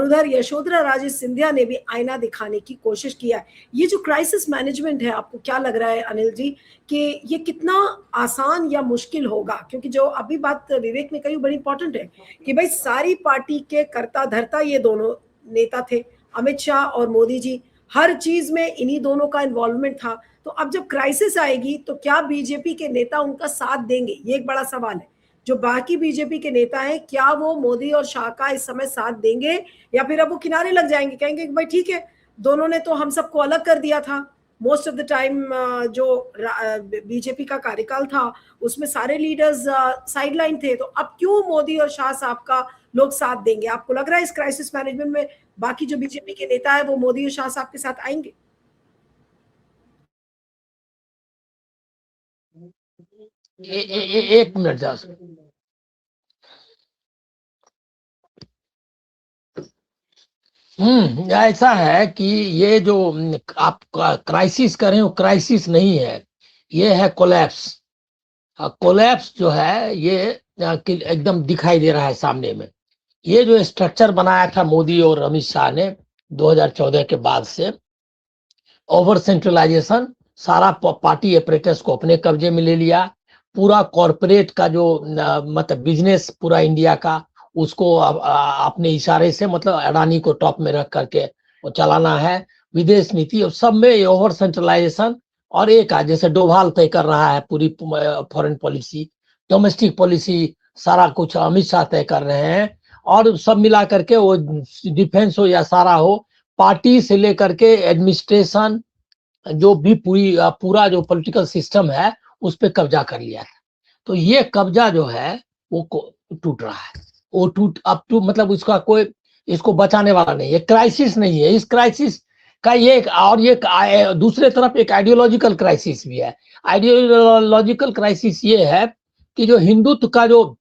उधर यशोधरा राजे सिंधिया ने भी आईना दिखाने की कोशिश किया है। ये जो क्राइसिस मैनेजमेंट है, आपको क्या लग रहा है अनिल जी कि ये कितना आसान या मुश्किल होगा? क्योंकि जो अभी बात विवेक ने कही बड़ी इंपॉर्टेंट है कि भाई सारी पार्टी के कर्ता धर्ता ये दोनों नेता थे, अमित शाह और मोदी जी, हर चीज में इन्हीं दोनों का इन्वॉल्वमेंट था। तो अब जब क्राइसिस आएगी तो क्या बीजेपी के नेता उनका साथ देंगे? ये एक बड़ा सवाल है। जो बाकी बीजेपी के नेता हैं, क्या वो मोदी और शाह का इस समय साथ देंगे, या फिर अब वो किनारे लग जाएंगे, कहेंगे कि भाई ठीक है, दोनों ने तो हम सबको अलग कर दिया था। मोस्ट ऑफ द टाइम जो बीजेपी का कार्यकाल था उसमें सारे लीडर्स साइडलाइन थे, तो अब क्यों मोदी और शाह साहब का लोग साथ देंगे? आपको लग रहा है इस क्राइसिस मैनेजमेंट में बाकी जो बीजेपी के नेता है वो मोदी और शाह साहब के साथ आएंगे? एक मिनट जा ऐसा है कि ये जो आप क्राइसिस कर रहे हो, क्राइसिस नहीं है, ये है कोलैप्स। कोलैप्स जो है ये एकदम दिखाई दे रहा है सामने में। ये जो स्ट्रक्चर बनाया था मोदी और अमित शाह ने 2014 के बाद से, ओवर सेंट्रलाइजेशन, सारा पार्टी एपरेटस को अपने कब्जे में ले लिया, पूरा कॉरपोरेट का जो मतलब बिजनेस पूरा इंडिया का, उसको अपने इशारे से मतलब अडानी को टॉप में रख करके वो चलाना है। विदेश नीति और सब में ओवर सेंट्रलाइजेशन, और एक जैसे डोभाल तय कर रहा है पूरी फॉरेन पॉलिसी, डोमेस्टिक पॉलिसी, सारा कुछ अमित शाह तय कर रहे हैं। और सब मिला करके वो डिफेंस हो या सारा हो, पार्टी से लेकर के एडमिनिस्ट्रेशन, जो भी पूरा जो पॉलिटिकल सिस्टम है उस पर कब्जा कर लिया है। तो ये कब्जा जो है वो टूट रहा है, वो अब मतलब उसका कोई इसको बचाने वाला नहीं है। क्राइसिस नहीं है, इस क्राइसिस का ये और ये दूसरे तरफ एक आइडियोलॉजिकल क्राइसिस भी है। आइडियोलॉजिकल क्राइसिस ये है कि जो हिंदुत्व का जो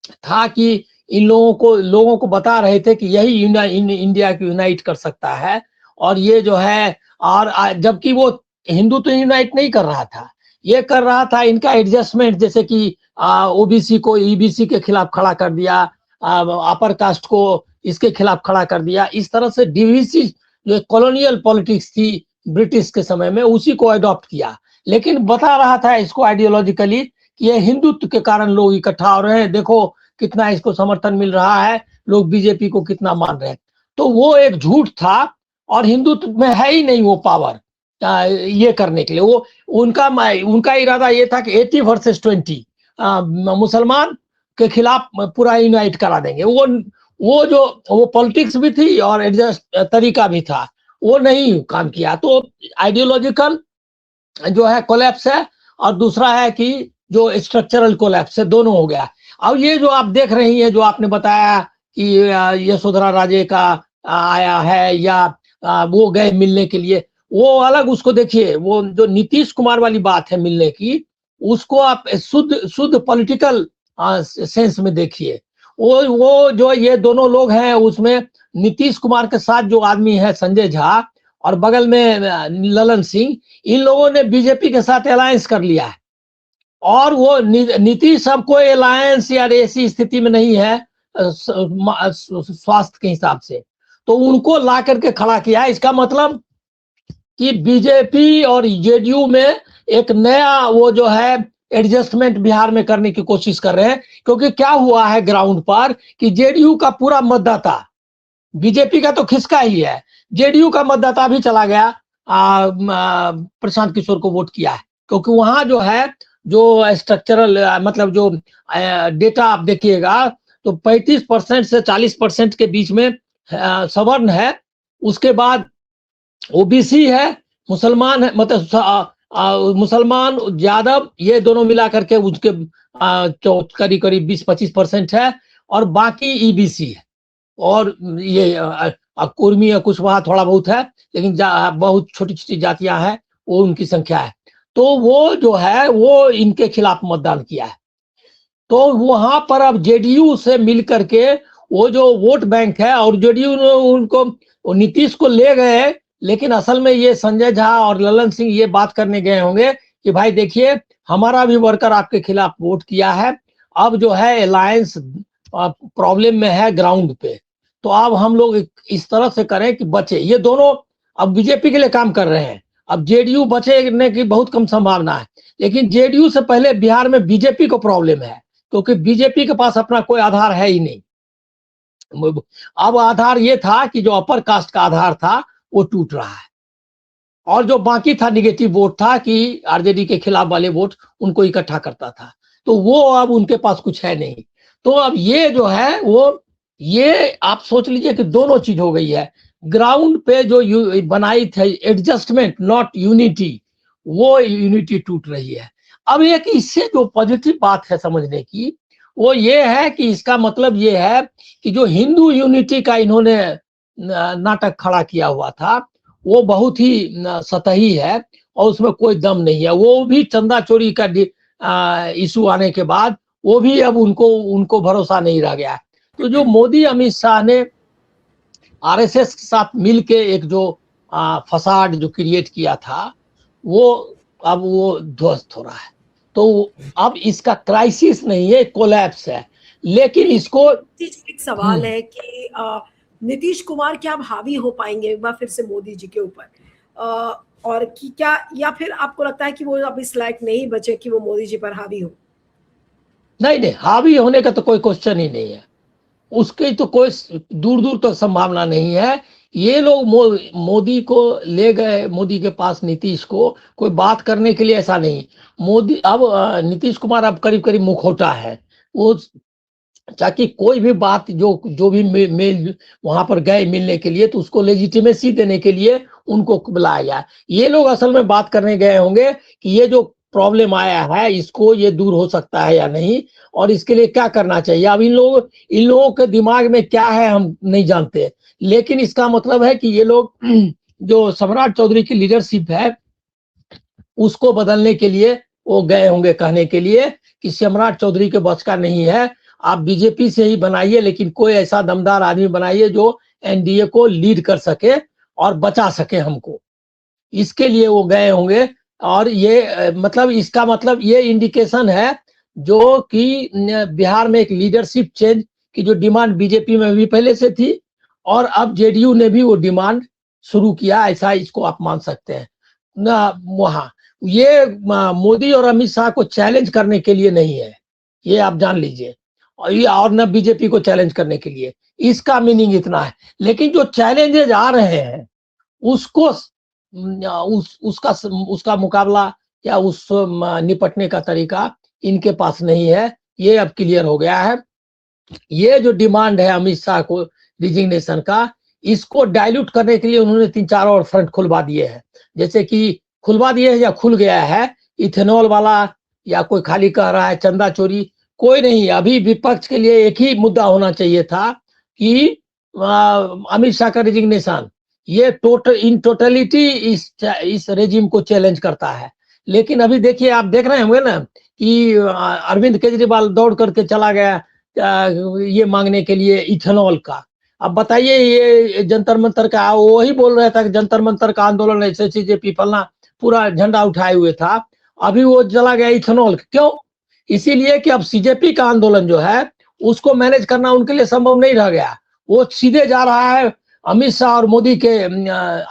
था कि इन लोगों को बता रहे थे कि यही इंडिया को यूनाइट कर सकता है, और ये जो है, और जबकि वो हिंदू तो यूनाइट नहीं कर रहा था, ये कर रहा था इनका एडजस्टमेंट, जैसे कि ओबीसी को ईबीसी के खिलाफ खड़ा कर दिया, अपर कास्ट को इसके खिलाफ खड़ा कर दिया। इस तरह से डिविसिव जो कॉलोनियल पॉलिटिक्स थी ब्रिटिश के समय में, उसी को अडॉप्ट किया, लेकिन बता रहा था इसको आइडियोलॉजिकली कि ये हिंदुत्व के कारण लोग इकट्ठा हो रहे हैं, देखो कितना इसको समर्थन मिल रहा है, लोग बीजेपी को कितना मान रहे हैं। तो वो एक झूठ था, और हिंदुत्व में है ही नहीं वो पावर ये करने के लिए। वो उनका इरादा ये था कि 80 वर्सेस 20 मुसलमान के खिलाफ पूरा यूनाइट करा देंगे। वो पॉलिटिक्स भी थी और एडजस्ट तरीका भी था, वो नहीं काम किया। तो आइडियोलॉजिकल जो है कोलैप्स है, और दूसरा है कि जो स्ट्रक्चरल कोलैप्स है, दोनों हो गया। अब ये जो आप देख रही हैं, जो आपने बताया कि यशोधरा राजे का आया है या वो गए मिलने के लिए, वो अलग, उसको देखिए। वो जो नीतीश कुमार वाली बात है मिलने की, उसको आप शुद्ध शुद्ध पॉलिटिकल सेंस में देखिए। वो जो ये दोनों लोग हैं, उसमें नीतीश कुमार के साथ जो आदमी है संजय झा, और बगल में ललन सिंह, इन लोगों ने बीजेपी के साथ अलायंस कर लिया है। और वो नीतीश अब कोई अलायंस या ऐसी स्थिति में नहीं है स्वास्थ्य के हिसाब से, तो उनको ला करके खड़ा किया है। इसका मतलब कि बीजेपी और जेडीयू में एक नया वो जो है एडजस्टमेंट बिहार में करने की कोशिश कर रहे हैं। क्योंकि क्या हुआ है ग्राउंड पर कि जेडीयू का पूरा मतदाता, बीजेपी का तो खिसका ही है, जेडीयू का मतदाता भी चला गया प्रशांत किशोर को वोट किया है। क्योंकि वहां जो है, जो स्ट्रक्चरल मतलब जो डेटा आप देखिएगा, तो 35% से 40% के बीच में सवर्ण है, उसके बाद ओबीसी है, मुसलमान है, मतलब मुसलमान, यादव, ये दोनों मिला करके उसके करीब करीब 20-25% है, और बाकी ईबीसी है, और ये कुर्मी या कुछ वहां थोड़ा बहुत है, लेकिन बहुत छोटी छोटी जातियां हैं, वो उनकी संख्या है। तो वो जो है वो इनके खिलाफ मतदान किया है। तो वहां पर अब जेडीयू से मिल करके वो जो वोट बैंक है, और जेडीयू ने उनको नीतीश को ले गए, लेकिन असल में ये संजय झा और ललन सिंह ये बात करने गए होंगे कि भाई देखिए, हमारा भी वर्कर आपके खिलाफ वोट किया है, अब जो है अलायंस प्रॉब्लम में है ग्राउंड पे, तो अब हम लोग इस तरह से करें कि बचे। ये दोनों अब बीजेपी के लिए काम कर रहे हैं। अब जेडीयू बचने की बहुत कम संभावना है, लेकिन जेडीयू से पहले बिहार में बीजेपी को प्रॉब्लम है, क्योंकि बीजेपी के पास अपना कोई आधार है ही नहीं। अब आधार ये था कि जो अपर कास्ट का आधार था वो टूट रहा है, और जो बाकी था निगेटिव वोट था कि आरजेडी के खिलाफ वाले वोट उनको इकट्ठा करता था, तो वो अब उनके पास कुछ है नहीं। तो अब ये जो है वो, ये आप सोच लीजिए कि दोनों चीज हो गई है। ग्राउंड पे जो बनाई थी एडजस्टमेंट नॉट यूनिटी, वो यूनिटी टूट रही है। अब एक इससे जो पॉजिटिव बात है समझने की, वो ये है कि इसका मतलब ये है कि जो हिंदू यूनिटी का इन्होंने नाटक खड़ा किया हुआ था वो बहुत ही सतही है, और उसमें कोई दम नहीं है। वो भी चंदा चोरी का इशू आने के बाद वो भी अब उनको उनको भरोसा नहीं रह गया है। तो जो मोदी अमित शाह ने आरएसएस के साथ मिलके एक जो फसाड जो क्रिएट किया था, वो अब वो ध्वस्त हो रहा है। तो अब इसका क्राइसिस नहीं है, कोलैप्स है। लेकिन इसको एक सवाल है कि नीतीश कुमार क्या अब हावी हो पाएंगे एक बार फिर से मोदी जी के ऊपर, और कि क्या, या फिर आपको लगता है कि वो अब इस लायक नहीं बचे कि वो मोदी जी पर हावी हो? नहीं नहीं, हावी होने का तो कोई क्वेश्चन ही नहीं है, उसकी तो कोई दूर दूर तक संभावना नहीं है। ये लोग मोदी को ले गए, मोदी के पास नीतीश को कोई बात करने के लिए, ऐसा नहीं। मोदी अब नीतीश कुमार अब करीब करीब मुखौटा है वो, ताकि कोई भी बात जो भी मेल वहां पर गए मिलने के लिए, तो उसको लेजिटिमेसी देने के लिए उनको बुलाया गया। ये लोग असल में बात करने गए होंगे कि ये जो प्रॉब्लम आया है इसको ये दूर हो सकता है या नहीं, और इसके लिए क्या करना चाहिए। अब इन लोगों के दिमाग में क्या है हम नहीं जानते, लेकिन इसका मतलब है कि ये लोग जो सम्राट चौधरी की लीडरशिप है उसको बदलने के लिए वो गए होंगे, कहने के लिए कि सम्राट चौधरी के बस का नहीं है, आप बीजेपी से ही बनाइए, लेकिन कोई ऐसा दमदार आदमी बनाइए जो एनडीए को लीड कर सके और बचा सके हमको। इसके लिए वो गए होंगे। और ये मतलब इसका मतलब ये इंडिकेशन है जो कि बिहार में एक लीडरशिप चेंज की जो डिमांड बीजेपी में भी पहले से थी, और अब जेडीयू ने भी वो डिमांड शुरू किया, ऐसा इसको आप मान सकते हैं ना। वहां ये मोदी और अमित शाह को चैलेंज करने के लिए नहीं है, ये आप जान लीजिए, और ये और न बीजेपी को चैलेंज करने के लिए, इसका मीनिंग इतना है। लेकिन जो चैलेंजेज आ रहे हैं उसको उसका मुकाबला या उस निपटने का तरीका इनके पास नहीं है, ये अब क्लियर हो गया है। ये जो डिमांड है अमित शाह को रिजिग्नेशन का, इसको डाइल्यूट करने के लिए उन्होंने 3-4 और फ्रंट खुलवा दिए हैं। जैसे कि खुलवा दिए हैं या खुल गया है, इथेनॉल वाला, या कोई खाली कह रहा है चंदा चोरी, कोई नहीं। अभी विपक्ष के लिए एक ही मुद्दा होना चाहिए था कि अमित शाह का रिजिग्नेशन, ये इन टोटलिटी इस रेजिम को चैलेंज करता है। लेकिन अभी देखिए, आप देख रहे होंगे ना कि अरविंद केजरीवाल दौड़ करके चला गया ये मांगने के लिए इथेनॉल का। अब बताइए, ये जंतर मंतर का वही बोल रहा था कि जंतर मंतर का आंदोलन ऐसे चीजें पीपलना पूरा झंडा उठाए हुए था, अभी वो चला गया इथेनॉल। क्यों? इसीलिए कि अब सीजेपी का आंदोलन जो है उसको मैनेज करना उनके लिए संभव नहीं रह गया, वो सीधे जा रहा है अमित शाह और मोदी के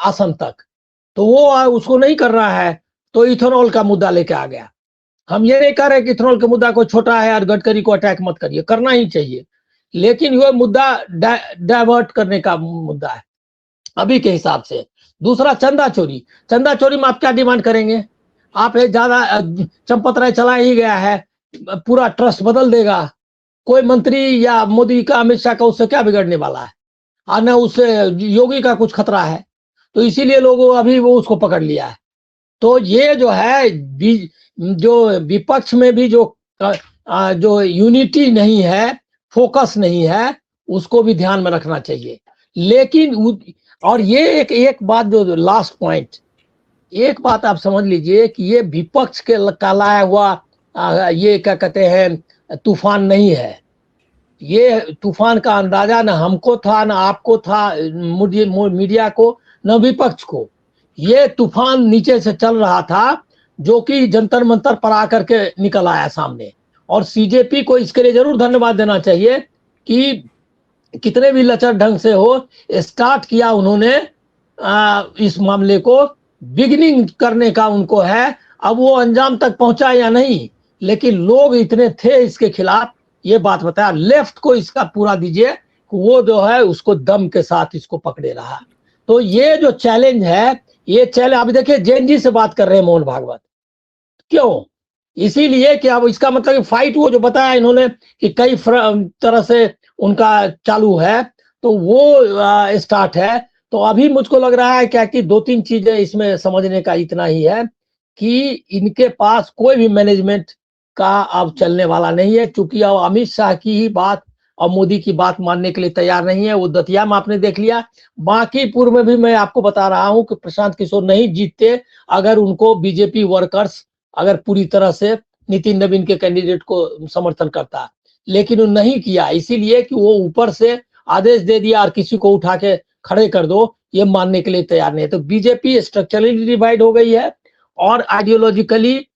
आसन तक, तो वो उसको नहीं कर रहा है, तो इथेनॉल का मुद्दा लेके आ गया। हम ये नहीं कह रहे कि इथेनॉल के मुद्दा को छोटा है और गडकरी को अटैक मत करिए, करना ही चाहिए, लेकिन यह मुद्दा डाइवर्ट करने का मुद्दा है अभी के हिसाब से। दूसरा, चंदा चोरी। चंदा चोरी में आप क्या डिमांड करेंगे? आप ज्यादा चंपत राय चला ही गया है, पूरा ट्रस्ट बदल देगा, कोई मंत्री या मोदी का अमित शाह का उससे क्या बिगड़ने वाला है, और न उससे योगी का कुछ खतरा है। तो इसीलिए लोगों अभी वो उसको पकड़ लिया है। तो ये जो है जो विपक्ष में भी जो यूनिटी नहीं है, फोकस नहीं है, उसको भी ध्यान में रखना चाहिए। लेकिन और ये एक बात जो लास्ट पॉइंट, एक बात आप समझ लीजिए कि ये विपक्ष के लाया हुआ ये क्या कहते हैं तूफान नहीं है। ये तूफान का अंदाजा न हमको था, न आपको था, मीडिया को, न विपक्ष को। ये तूफान नीचे से चल रहा था जो कि जंतर मंतर पर आकर के निकल आया सामने। और सीजेपी को इसके लिए जरूर धन्यवाद देना चाहिए कि कितने भी लचर ढंग से हो, स्टार्ट किया उन्होंने इस मामले को, बिगिनिंग करने का उनको है। अब वो अंजाम तक पहुंचा या नहीं, लेकिन लोग इतने थे इसके खिलाफ, ये बात बताया। लेफ्ट को इसका पूरा दीजिए, वो जो है उसको दम के साथ इसको पकड़े रहा। तो ये जो चैलेंज है, ये चैलेंज, अभी देखिए जैन जी से बात कर रहे हैं मोहन भागवत, क्यों? इसीलिए कि अब इसका मतलब फाइट, वो जो बताया इन्होंने कि कई तरह से उनका चालू है, तो वो स्टार्ट है। तो अभी मुझको लग रहा है क्या कि दो तीन चीजें इसमें समझने का इतना ही है कि इनके पास कोई भी मैनेजमेंट का अब चलने वाला नहीं है, क्योंकि अब अमित शाह की ही बात और मोदी की बात मानने के लिए तैयार नहीं है। वो दतिया में आपने देख लिया, बांकीपुर में भी मैं आपको बता रहा हूं कि प्रशांत किशोर नहीं जीतते अगर उनको बीजेपी वर्कर्स अगर पूरी तरह से नितिन नवीन के कैंडिडेट को समर्थन करता, लेकिन वो नहीं किया, इसीलिए कि वो ऊपर से आदेश दे दिया और किसी को उठा के खड़े कर दो, ये मानने के लिए तैयार नहीं है। तो बीजेपी स्ट्रक्चरली डिवाइड हो गई है और आइडियोलॉजिकली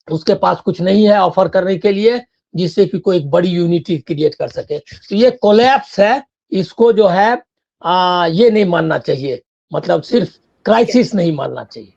उसके पास कुछ नहीं है ऑफर करने के लिए, जिससे कि कोई एक बड़ी यूनिटी क्रिएट कर सके। तो ये कोलैप्स है, इसको जो है ये नहीं मानना चाहिए, मतलब सिर्फ क्राइसिस नहीं मानना चाहिए।